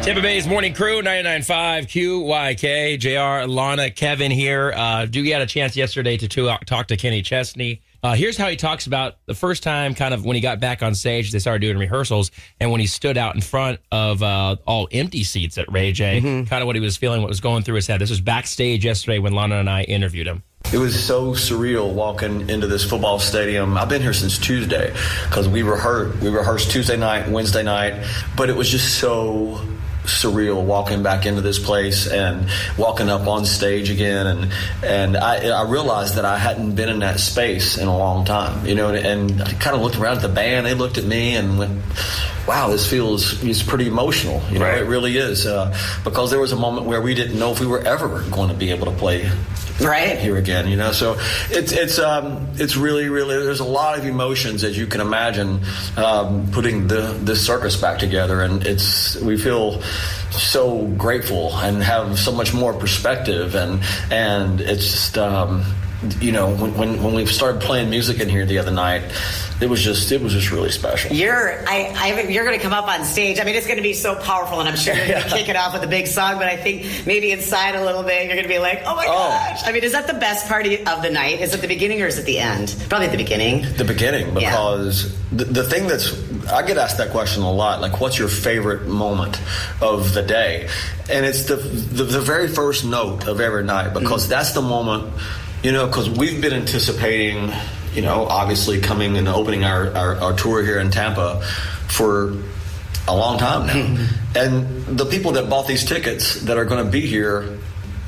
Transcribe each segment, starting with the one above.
Tampa Bay's Morning Crew, 99.5 QYK, JR, Launa, Kevin here. Doogie had a chance yesterday to talk to Kenny Chesney. Here's how he talks about the first time, kind of when he got back on stage, they started doing rehearsals, and when he stood out in front of all empty seats at Ray J, kind of what he was feeling, what was going through his head. This was backstage yesterday when Launa and I interviewed him. It was so surreal walking into this football stadium. I've been here since Tuesday because we rehearsed Tuesday night, Wednesday night, but it was just so surreal walking back into this place and walking up on stage again, and I realized that I hadn't been in that space in a long time, and I kind of looked around at the band. They looked at me and went, wow, this it's pretty emotional, right. It really is, because there was a moment where we didn't know if we were ever going to be able to play right here again, so it's really, really, there's a lot of emotions, as you can imagine, putting this circus back together, and we feel so grateful and have so much more perspective, and it's just when we started playing music in here the other night, it was just really special. You're going to come up on stage. I mean, it's going to be so powerful, and I'm sure you're going to kick it off with a big song, but I think maybe inside a little bit, you're going to be like, oh my gosh. I mean, is that the best part of the night? Is it the beginning or is it the end? Probably the beginning. The beginning, because the thing I get asked that question a lot, like, what's your favorite moment of the day? And it's the very first note of every night, because that's the moment, because we've been anticipating, obviously coming and opening our tour here in Tampa for a long time now. And the people that bought these tickets that are going to be here,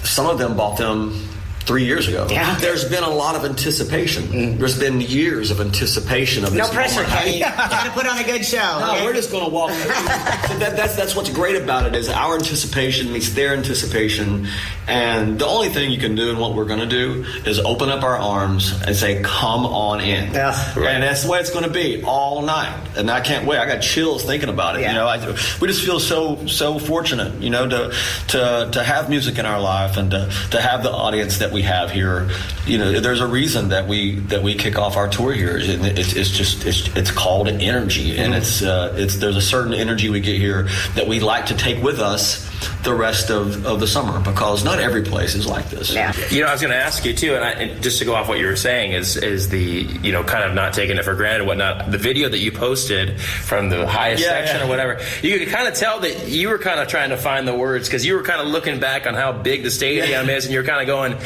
some of them bought them 3 years ago. Yeah. There's been a lot of anticipation. There's been years of anticipation of this. No pressure, Kenny. You're going to put on a good show. No, we're just going to walk. So that's what's great about it, is our anticipation meets their anticipation, and the only thing you can do and what we're going to do is open up our arms and say, come on in. Yeah. Right. And that's the way it's going to be all night. And I can't wait. I got chills thinking about it. Yeah. We just feel so fortunate, to have music in our life, and to have the audience that we have here. There's a reason that we kick off our tour here. It's called energy, and there's a certain energy we get here that we like to take with us the rest of the summer, because not every place is like this. Yeah. I was going to ask you too, and just to go off what you were saying, is the kind of not taking it for granted and whatnot. The video that you posted from the highest section or whatever, you could kind of tell that you were kind of trying to find the words, because you were kind of looking back on how big the stadium is, and you're kind of going,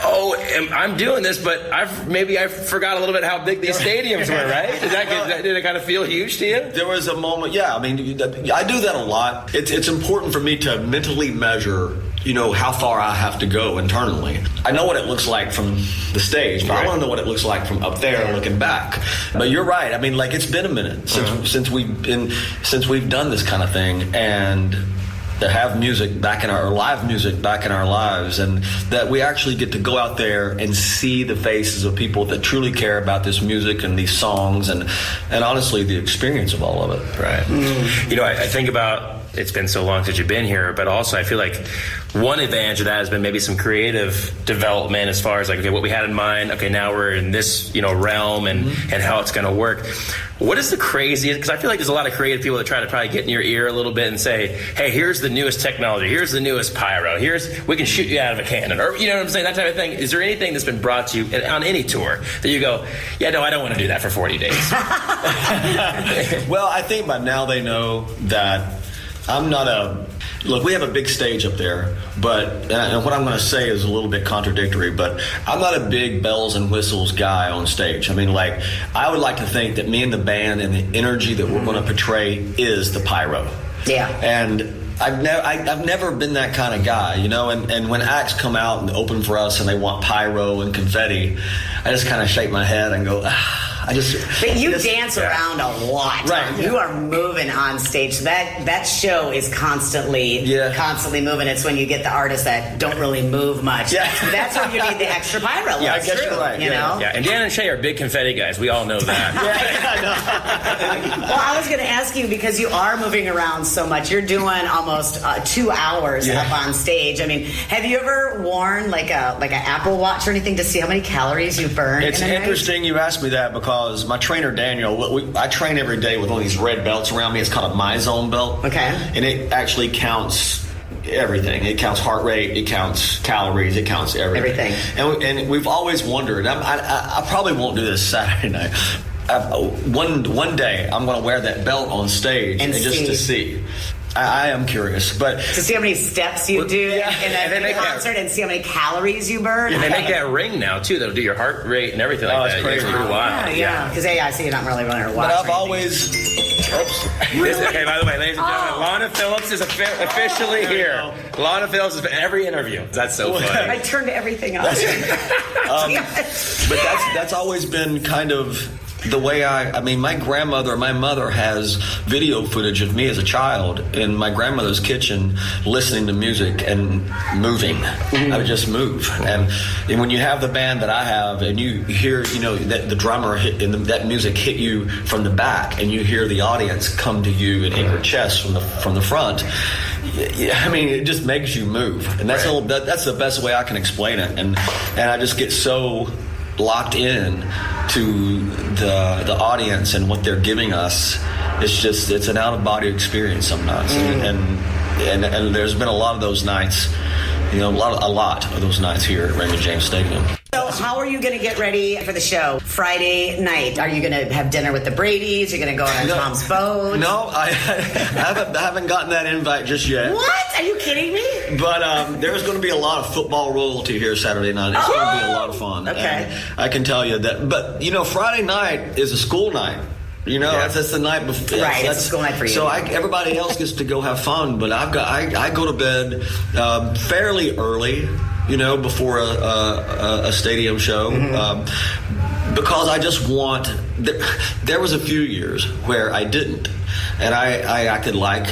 oh, I'm doing this, but I forgot a little bit how big these stadiums were, right? Did it kind of feel huge to you? There was a moment, I mean, I do that a lot. It's important for me to mentally measure, how far I have to go internally. I know what it looks like from the stage, but I want to know what it looks like from up there looking back. But you're right. I mean, like, it's been a minute since we've done this kind of thing, and to have live music back in our lives, and that we actually get to go out there and see the faces of people that truly care about this music and these songs, and honestly the experience of all of it. Right. I think about, it's been so long since you've been here, but also I feel like one advantage of that has been maybe some creative development, as far as like, okay, what we had in mind, okay, now we're in this realm, and how it's going to work. What is the craziest, because I feel like there's a lot of creative people that try to probably get in your ear a little bit and say, hey, here's the newest technology, here's the newest pyro, we can shoot you out of a cannon, or you know what I'm saying, that type of thing. Is there anything that's been brought to you on any tour that you go, yeah, no, I don't want to do that for 40 days? Well, I think by now they know that I'm not look, we have a big stage up there, but and what I'm going to say is a little bit contradictory, but I'm not a big bells and whistles guy on stage. I mean, like, I would like to think that me and the band and the energy that we're going to portray is the pyro. Yeah. And I've never been that kind of guy, and when acts come out and open for us and they want pyro and confetti, I just kind of shake my head and go, But you dance around a lot. Right. You are moving on stage. That show is constantly moving. It's when you get the artists that don't really move much. Yeah. That's when you need the extra pyro. Yeah, I guess you're right. You know? Yeah, and Dan and Shay are big confetti guys. We all know that. Well, I was going to ask you, because you are moving around so much. You're doing almost 2 hours up on stage. I mean, have you ever worn like an Apple Watch or anything to see how many calories you burn? It's interesting you asked me that, because because my trainer, Daniel, I train every day with one of these red belts around me. It's called a My Zone belt. Okay. And it actually counts everything. It counts heart rate, it counts calories, it counts everything. And we've always wondered, I probably won't do this Saturday night. One day I'm going to wear that belt on stage and just to see. I am curious, but to see how many steps you do in a concert and see how many calories you burn. And they make that ring now too. That'll do your heart rate and everything like that. It's crazy. It's pretty wild. Yeah. Because I see you're not really running or watching. But I've always. Okay, by the way, ladies and gentlemen, Launa Phillips is officially here. Launa Phillips is in every interview. That's so funny. I turned everything on. But that's always been kind of the way my mother has video footage of me as a child in my grandmother's kitchen listening to music and moving. I would just move. And when you have the band that I have and you hear, that the drummer hit and that music hit you from the back and you hear the audience come to you and hit your chest from the front, it just makes you move. And that's that's the best way I can explain it. And I just get so locked in to the audience and what they're giving us. It's an out-of-body experience sometimes. And there's been a lot of those nights, a lot of those nights here at Raymond James Stadium. So how are you going to get ready for the show Friday night? Are you going to have dinner with the Bradys? You're going to go on Tom's boat? No, I haven't gotten that invite just yet. What? Are you kidding me? But there's going to be a lot of football royalty here Saturday night. It's going to be a lot of fun. Okay. And I can tell you that. But, Friday night is a school night. That's the night before. Right, it's a school night for you. So everybody else gets to go have fun, but I go to bed fairly early, before a stadium show, because I just want. There was a few years where I didn't, and I acted like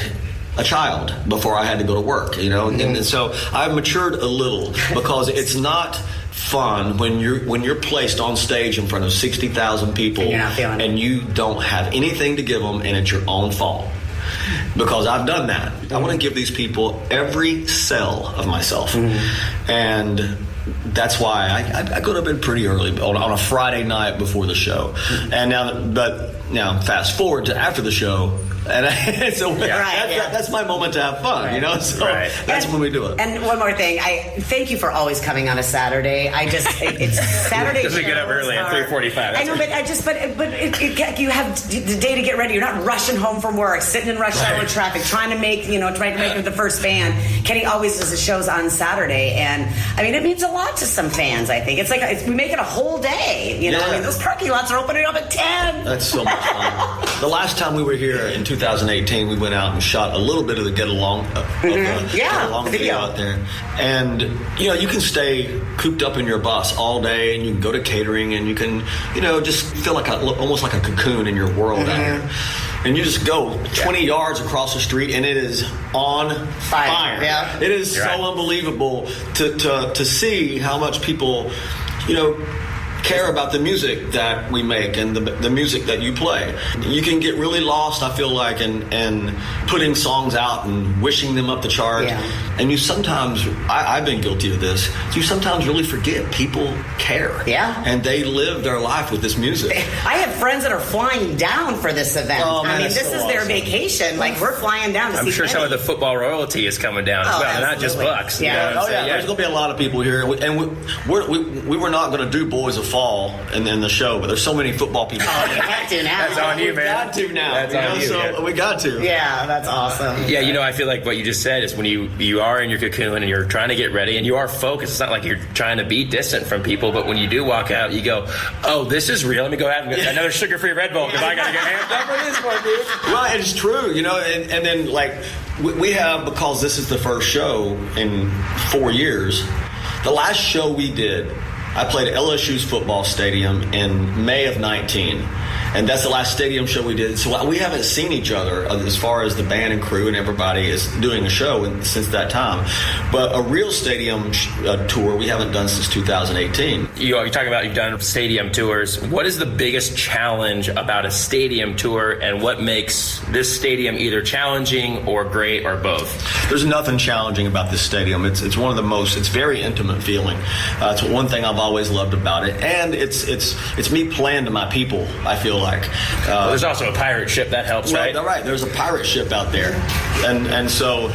a child before I had to go to work, and so I've matured a little because it's not fun when you're placed on stage in front of 60,000 people and you don't have anything to give them and it's your own fault. Because I've done that. I want to give these people every cell of myself. And that's why I go to bed pretty early on a Friday night before the show. And now fast forward to after the show, and so that's my moment to have fun, So that's when we do it. And one more thing, I thank you for always coming on a Saturday. It's Saturday. Just get up early at 3:45. I know, but you have the day to get ready. You're not rushing home from work, sitting in rush hour traffic, trying to make it with the first band. Kenny always does the shows on Saturday, and it means a lot to some fans. I think it's like we make it a whole day. Those parking lots are opening up at 10. That's so much fun. The last time we were here in 2018, we went out and shot a little bit of the Get Along video out there. And, you can stay cooped up in your bus all day, and you can go to catering, and you can, just feel almost like a cocoon in your world out here. And you just go 20 yards across the street, and it is on fire. Yeah. It is so unbelievable to see how much people, care about the music that we make and the music that you play. You can get really lost, I feel like, in putting songs out and wishing them up the chart. Yeah. And you sometimes, I've been guilty of this, you sometimes really forget people care. Yeah. And they live their life with this music. I have friends that are flying down for this event. Oh, man, this is their vacation. Like, we're flying down to see I'm sure Kenny. some of the football royalty is coming down as well. They're not just Bucks. Yeah. There's going to be a lot of people here. And we were not going to do Boys of Fall in the show, but there's so many football people. Oh, you have to now. That's on you, man. We got to now. That's on you. So we got to. Yeah, that's awesome. Yeah, I feel like what you just said is when you are in your cocoon and you're trying to get ready and you are focused. It's not like you're trying to be distant from people, but when you do walk out, you go, "Oh, this is real. Let me go have another sugar-free Red Bull because I got to get amped up for this one, dude." Well, it's true, and then like we have, because this is the first show in 4 years. The last show we did, I played at LSU's football stadium in May of 19. And that's the last stadium show we did. So we haven't seen each other as far as the band and crew and everybody is doing a show since that time. But a real stadium tour we haven't done since 2018. You're talking about you've done stadium tours. What is the biggest challenge about a stadium tour, and what makes this stadium either challenging or great or both? There's nothing challenging about this stadium. It's one of the most. It's very intimate feeling. It's one thing I've always loved about it, and it's me playing to my people. I feel like. There's also a pirate ship that helps, right? Right. There's a pirate ship out there, and so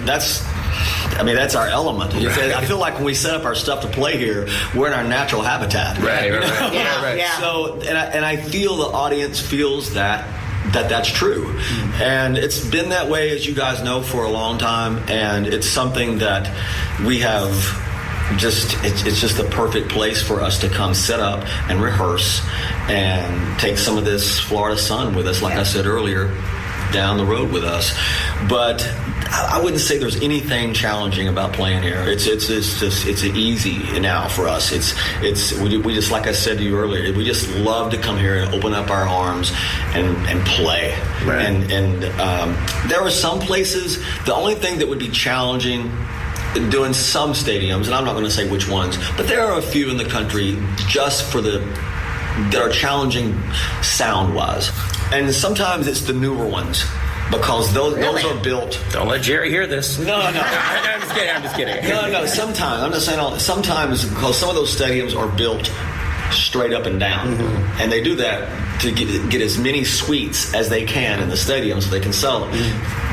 that's our element. I feel like when we set up our stuff to play here, we're in our natural habitat. Right. Yeah. So, and I feel the audience feels that's true. And it's been that way, as you guys know, for a long time. And it's something that we have it's just the perfect place for us to come set up and rehearse and take some of this Florida sun with us, like I said earlier, down the road with us. But I wouldn't say there's anything challenging about playing here. It's easy now for us. We just, like I said to you earlier, we just love to come here and open up our arms and play. Right. And there are some places, the only thing that would be challenging doing some stadiums, and I'm not going to say which ones, but there are a few in the country just that are challenging sound-wise. And sometimes it's the newer ones, because those are built. Don't let Jerry hear this. No. I'm just kidding. No. Sometimes I'm just saying. Sometimes because some of those stadiums are built straight up and down, and they do that to get as many suites as they can in the stadium so they can sell them.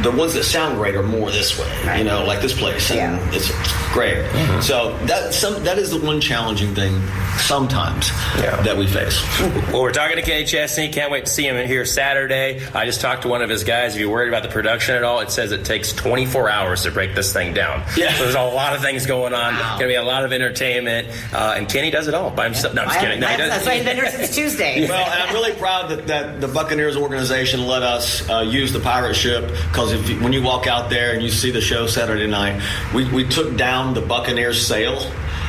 The ones that sound great are more this way, like this place, and it's great. So that is the one challenging thing sometimes that we face. Well, we're talking to Kenny Chesney. Can't wait to see him here Saturday. I just talked to one of his guys. If you're worried about the production at all, it says it takes 24 hours to break this thing down. Yeah. So there's a lot of things going on. Going to be a lot of entertainment, and Kenny does it all by himself. No, I'm just kidding. No, That's why he's been here since Tuesday. Well, and I'm really proud that the Buccaneers organization let us use the pirate ship, because when you walk out there and you see the show Saturday night, we took down the Buccaneers sail,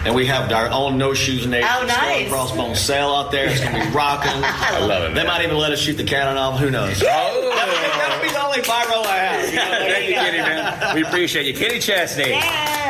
and we have our own No Shoes Nation nice. Crossbone sail out there. It's going to be rocking. I love it. They might even let us shoot the cannon off. Who knows? That'll be the only pyro I have. Thank you, Kenny, man. We appreciate you. Kenny Chesney. Yeah.